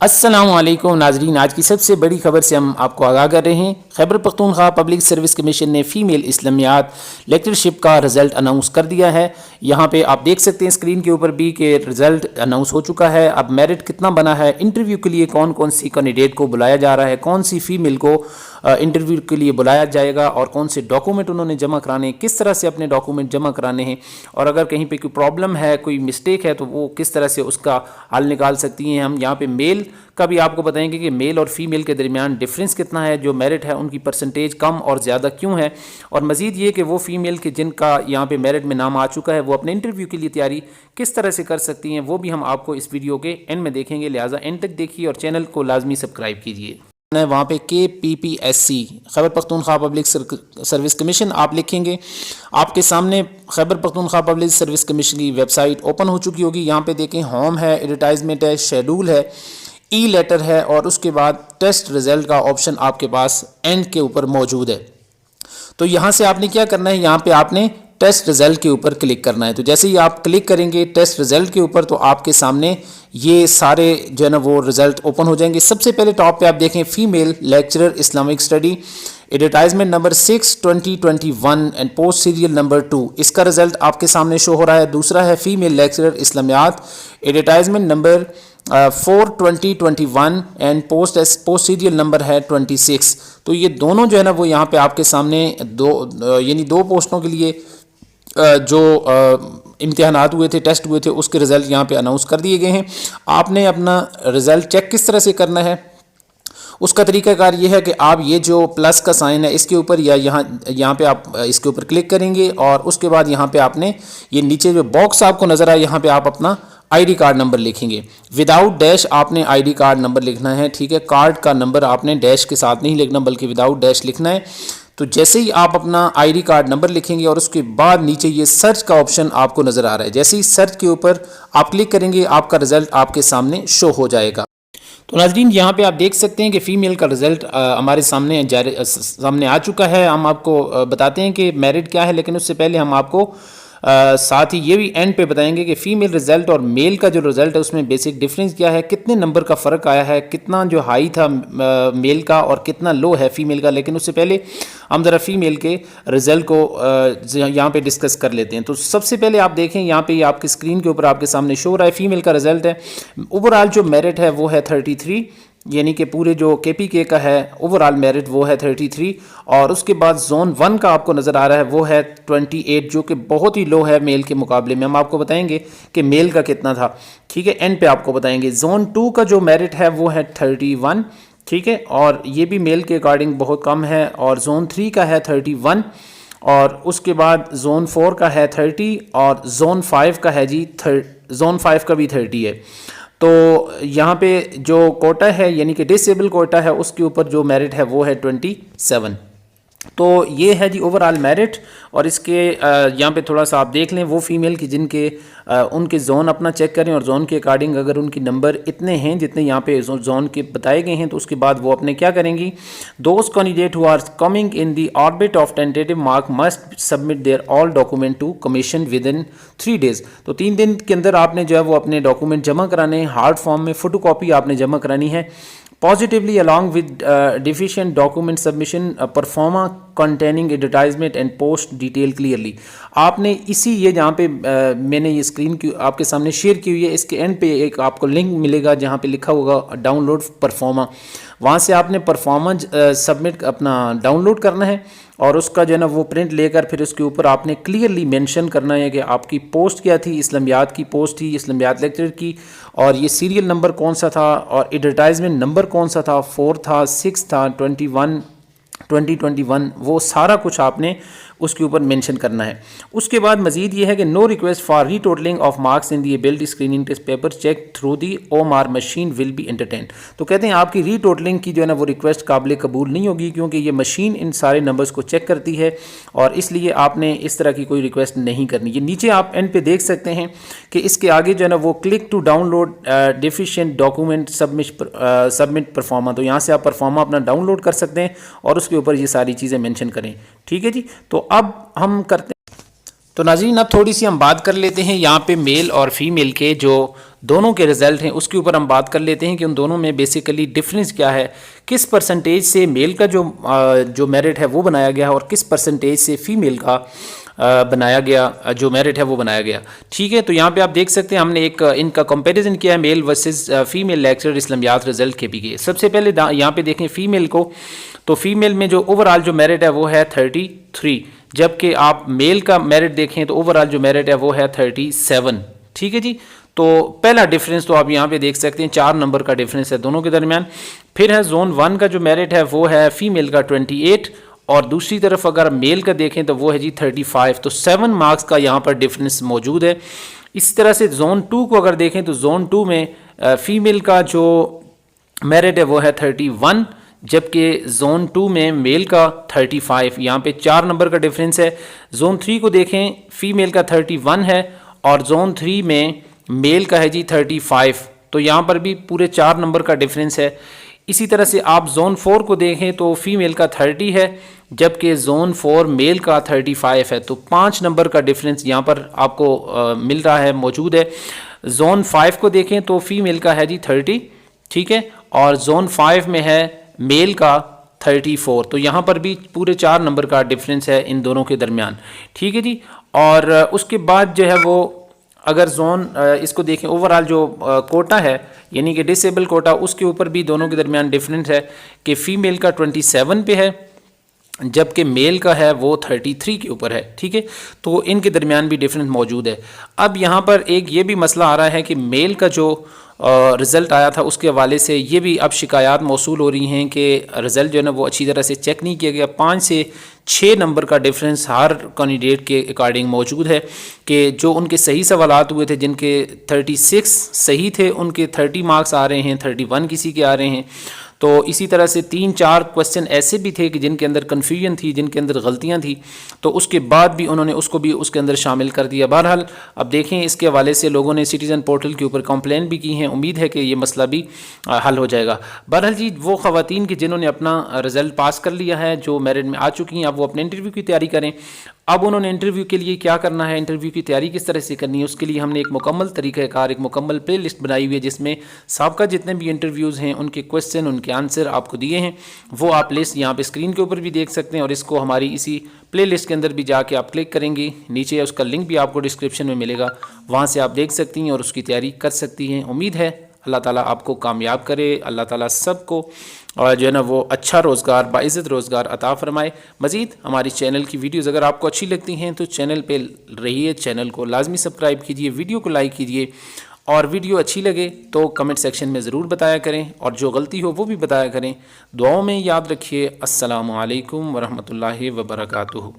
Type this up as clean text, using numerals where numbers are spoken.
अस्सलाम वालेकुम नाजरीन, आज की सबसे बड़ी खबर से हम आपको आगाह कर रहे हैं। Khyber Pakhtunkhwa public service commission ने फ़ीमेल इस्लामियात लेक्चरशिप का रिज़ल्ट अनाउंस कर दिया है। यहाँ पे आप देख सकते हैं स्क्रीन के ऊपर भी कि रिज़ल्ट अनाउंस हो चुका है। अब मेरिट कितना बना है, इंटरव्यू के लिए कौन कौन सी कैंडिडेट को बुलाया जा रहा है, कौन सी फ़ीमेल को इंटरव्यू के लिए बुलाया जाएगा और कौन से डॉक्यूमेंट उन्होंने जमा कराने हैं, किस तरह से अपने डॉक्यूमेंट जमा कराने हैं, और अगर कहीं पे कोई प्रॉब्लम है, कोई मिस्टेक है तो वो किस तरह से उसका हल निकाल सकती हैं। हम यहाँ पे मेल का भी आपको बताएंगे कि मेल और फीमेल के दरमियान डिफरेंस कितना है, जो मेरिट है उनकी परसेंटेज कम और ज़्यादा क्यों है, और मज़ीद ये कि वो फीमेल के जिनका यहाँ पे मेरिट में नाम आ चुका है वो अपने इंटरव्यू के लिए तैयारी किस तरह से कर सकती हैं, वो भी हम आपको इस वीडियो के एंड में देखेंगे। लिहाजा एंड तक देखिए और चैनल को लाजमी सब्सक्राइब कीजिए। वहाँ पे KPPSC Khyber Pakhtunkhwa public service commission आप लिखेंगे, आपके सामने Khyber Pakhtunkhwa public service commission की वेबसाइट ओपन हो चुकी होगी। यहाँ पे देखें, होम है, एडवर्टाइजमेंट है, शेड्यूल है, ई लेटर है और उसके बाद टेस्ट रिजल्ट का ऑप्शन आपके पास एंड के ऊपर मौजूद है। तो यहाँ से आपने क्या करना है, यहाँ पे आपने टेस्ट रिजल्ट के ऊपर क्लिक करना है। तो जैसे ही आप क्लिक करेंगे टेस्ट रिजल्ट के ऊपर तो आपके सामने ये सारे जो है ना वो रिजल्ट ओपन हो जाएंगे। सबसे पहले टॉप पे आप देखें female lecturer Islamic study, advertisement number 6/2021 and post serial number 2, इसका रिजल्ट आपके सामने शो हो रहा है। दूसरा है female lecturer Islamiyat, advertisement number 4/2021 and post serial number है 26। तो ये दोनों जो है ना वो यहाँ पे आपके सामने यानी दो पोस्टों के लिए जो इम्तिहानात हुए थे, टेस्ट हुए थे, उसके रिज़ल्ट यहाँ पे अनाउंस कर दिए गए हैं। आपने अपना रिज़ल्ट चेक किस तरह से करना है, उसका तरीकाकार ये है कि आप ये जो प्लस का साइन है इसके ऊपर या यहाँ पे आप इसके ऊपर क्लिक करेंगे और उसके बाद यहाँ पे आपने ये नीचे जो बॉक्स आपको नज़र आए यहाँ पे आप अपना आईडी कार्ड नंबर लिखेंगे। विदाउट डैश आपने आईडी कार्ड नंबर लिखना है, ठीक है। कार्ड का नंबर आपने डैश के साथ नहीं लिखना बल्कि विदाउट डैश लिखना है। तो जैसे ही आप अपना आईडी कार्ड नंबर लिखेंगे और उसके बाद नीचे ये सर्च का ऑप्शन आपको नज़र आ रहा है, जैसे ही सर्च के ऊपर आप क्लिक करेंगे आपका रिजल्ट आपके सामने शो हो जाएगा। तो नाज़रीन यहाँ पे आप देख सकते हैं कि फ़ीमेल का रिज़ल्ट हमारे सामने आ चुका है। हम आपको बताते हैं कि मेरिट क्या है, लेकिन उससे पहले हम आपको साथ ही ये भी एंड पे बताएंगे कि फ़ीमेल रिज़ल्ट और मेल का जो रिज़ल्ट है उसमें बेसिक डिफरेंस क्या है, कितने नंबर का फ़र्क आया है, कितना जो हाई था मेल का और कितना लो है फ़ीमेल का। लेकिन उससे पहले हम ज़रा फ़ीमेल के रिज़ल्ट को यहाँ पे डिस्कस कर लेते हैं। तो सबसे पहले आप देखें यहाँ पे आपकी स्क्रीन के ऊपर आपके सामने शो हो रहा है फ़ीमेल का रिज़ल्ट है। ओवरऑल जो मेरिट है वो है 33, यानी कि पूरे जो KPK का है ओवरऑल मेरिट वो है 33, और उसके बाद जोन 1 का आपको नज़र आ रहा है वो है 28, जो कि बहुत ही लो है मेल के मुकाबले में। हम आपको बताएंगे कि मेल का कितना था, ठीक है, एंड पे आपको बताएंगे। जोन 2 का जो मेरिट है वो है 31, ठीक है, और ये भी मेल के अकॉर्डिंग बहुत कम है। और जोन 3 का है 31, और उसके बाद जोन 4 का है 30, और जोन 5 का है जी जोन 5 का भी 30 है। तो यहाँ पे जो कोटा है यानी कि डिसेबल कोटा है उसके ऊपर जो मेरिट है वो है 27। तो ये है जी ओवरऑल मेरिट। और इसके यहाँ पे थोड़ा सा आप देख लें वो फीमेल की जिनके उनके जोन अपना चेक करें और जोन के अकॉर्डिंग अगर उनकी नंबर इतने हैं जितने यहाँ पे जोन के बताए गए हैं तो उसके बाद वो अपने क्या करेंगी, those candidate who are coming in the orbit of tentative mark must submit their all document to commission within 3 days. तो 3 दिन के अंदर आपने जो है वो अपने डॉक्यूमेंट जमा कराने हैं, हार्ड फॉर्म में फोटोकॉपी आपने जमा करानी है। Positively along with deficient document submission performa containing advertisement and post detail clearly। आपने इसी ये जहाँ पे मैंने ये स्क्रीन की आपके सामने शेयर की हुई है, इसके एंड पे एक आपको लिंक मिलेगा जहाँ पे लिखा होगा डाउनलोड परफॉर्मा। वहाँ से आपने परफॉर्मेंस सबमिट अपना डाउनलोड करना है और उसका जो है ना वो प्रिंट लेकर फिर उसके ऊपर आपने क्लियरली मेंशन करना है कि आपकी पोस्ट क्या थी, इस्लामियात की पोस्ट थी, इस्लामियात लेक्चर की, और ये सीरियल नंबर कौन सा था और एडवर्टाइजमेंट नंबर कौन सा था, 4 था, 6 था, 2021, वो सारा कुछ आपने उसके ऊपर मेंशन करना है। उसके बाद मजीद ये है कि no request for retotalling of marks in the ability screening test paper check through the OMR machine will be entertain. तो कहते हैं आपकी रीटोटलिंग की जो है ना वो रिक्वेस्ट काबिल कबूल नहीं होगी क्योंकि ये मशीन इन सारे नंबर्स को चेक करती है और इसलिए आपने इस तरह की कोई रिक्वेस्ट नहीं करनी। ये नीचे आप एंड पे देख सकते हैं कि इसके आगे जो है ना वो click to download deficient document submit proforma. तो यहाँ से आप परफॉर्मा अपना डाउनलोड कर सकते हैं और उसके ऊपर ये सारी चीज़ें मेंशन करें, ठीक है जी। तो अब हम करते हैं तो नाज़रीन अब थोड़ी सी हम बात कर लेते हैं यहाँ पे मेल और फीमेल के जो दोनों के रिज़ल्ट हैं उसके ऊपर हम बात कर लेते हैं कि उन दोनों में बेसिकली डिफरेंस क्या है, किस परसेंटेज से मेल का जो मेरिट है वो बनाया गया है और किस परसेंटेज से फीमेल का बनाया गया जो मेरिट है वो बनाया गया। ठीक है, तो यहाँ पे आप देख सकते हैं हमने एक इनका कंपैरिजन किया है male versus female lecturer Islamiyat result के भी किए। सबसे पहले यहाँ पे देखें फीमेल को, तो फीमेल में जो ओवरऑल जो मेरिट है वो है 33, जबकि आप मेल का मेरिट देखें तो ओवरऑल जो मेरिट है वो है 37। ठीक है जी, तो पहला डिफरेंस तो आप यहाँ पे देख सकते हैं 4 नंबर का डिफरेंस है दोनों के दरमियान। फिर है जोन 1 का जो मेरिट है वो है फीमेल का 28 और दूसरी तरफ अगर मेल का देखें तो वो है जी 35, तो 7 मार्क्स का यहाँ पर डिफरेंस मौजूद है। इसी तरह से जोन 2 को अगर देखें तो जोन 2 में फीमेल का जो मेरिट है वो है 31, जबकि जोन 2 में मेल का 35, यहाँ पे 4 नंबर का डिफरेंस है। जोन 3 को देखें फीमेल का 31 है और जोन 3 में मेल का है जी 35, तो यहाँ पर भी पूरे 4 नंबर का डिफरेंस है। इसी तरह से आप जोन 4 को देखें तो फीमेल का 30 है, जबकि जोन 4 मेल का 35 है, तो 5 नंबर का डिफरेंस यहाँ पर आपको मिल रहा है, मौजूद है। जोन 5 को देखें तो फीमेल का है जी 30, ठीक है, और जोन 5 में है मेल का 34, तो यहाँ पर भी पूरे 4 नंबर का डिफरेंस है इन दोनों के दरमियान। ठीक है जी, और उसके बाद जो है वो अगर जोन इसको देखें ओवरऑल जो कोटा है यानी कि डिसेबल कोटा, उसके ऊपर भी दोनों के दरमियान डिफरेंस है कि फ़ीमेल का 27 पे है जबकि मेल का है वो 33 के ऊपर है। ठीक है, तो इनके दरमियान भी डिफरेंस मौजूद है। अब यहाँ पर एक ये भी मसला आ रहा है कि मेल का जो रिज़ल्ट आया था उसके हवाले से ये भी अब शिकायत मौसूल हो रही हैं कि रिज़ल्ट जो है ना वो अच्छी तरह से चेक नहीं किया गया। 5 से 6 नंबर का डिफरेंस हर कैंडिडेट के अकॉर्डिंग मौजूद है कि जो उनके सही सवालात हुए थे, जिनके 36 सही थे उनके 30 मार्क्स आ रहे हैं, 31 किसी के आ रहे हैं। तो इसी तरह से 3-4 क्वेश्चन ऐसे भी थे कि जिनके अंदर कन्फ्यूजन थी, जिनके अंदर गलतियां थी, तो उसके बाद भी उन्होंने उसको भी उसके अंदर शामिल कर दिया। बहरहाल अब देखें इसके हवाले से लोगों ने सिटीज़न पोर्टल के ऊपर कंप्लेन भी की हैं, उम्मीद है कि ये मसला भी हल हो जाएगा। बहरहाल जी, वो ख़वातीन की जिन्होंने अपना रिज़ल्ट पास कर लिया है, जो मेरिट में आ चुकी हैं, अब वो अपने इंटरव्यू की तैयारी करें। अब उन्होंने इंटरव्यू के लिए क्या करना है, इंटरव्यू की तैयारी किस तरह से करनी है, उसके लिए हमने एक मुकम्मल तरीक़ाकार, एक मुकम्मल प्ले लिस्ट बनाई हुई है जिसमें साबका जितने भी इंटरव्यूज़ हैं उनके क्वेश्चन, उनके आंसर आपको दिए हैं। वो आप लिस्ट यहाँ पे स्क्रीन के ऊपर भी देख सकते हैं और इसको हमारी इसी प्ले लिस्ट के अंदर भी जाके आप क्लिक करेंगे, नीचे उसका लिंक भी आपको डिस्क्रिप्शन में मिलेगा, वहाँ से आप देख सकती हैं और उसकी तैयारी कर सकती हैं। उम्मीद है अल्लाह ताला आपको कामयाब करे, अल्लाह ताला सबको और जो है ना वो अच्छा रोज़गार, बाइज़्ज़त रोज़गार अता फ़रमाए। मज़ीद हमारी चैनल की वीडियोज़ अगर आपको अच्छी लगती हैं तो चैनल पे रहिए, चैनल को लाजमी सब्सक्राइब कीजिए, वीडियो को लाइक कीजिए और वीडियो अच्छी लगे तो कमेंट सेक्शन में ज़रूर बताया करें और जो गलती हो वो भी बताया करें। दुआओं में याद रखिए। अस्सलामु अलैकुम वरहमतुल्लाहि वबरकातुहू।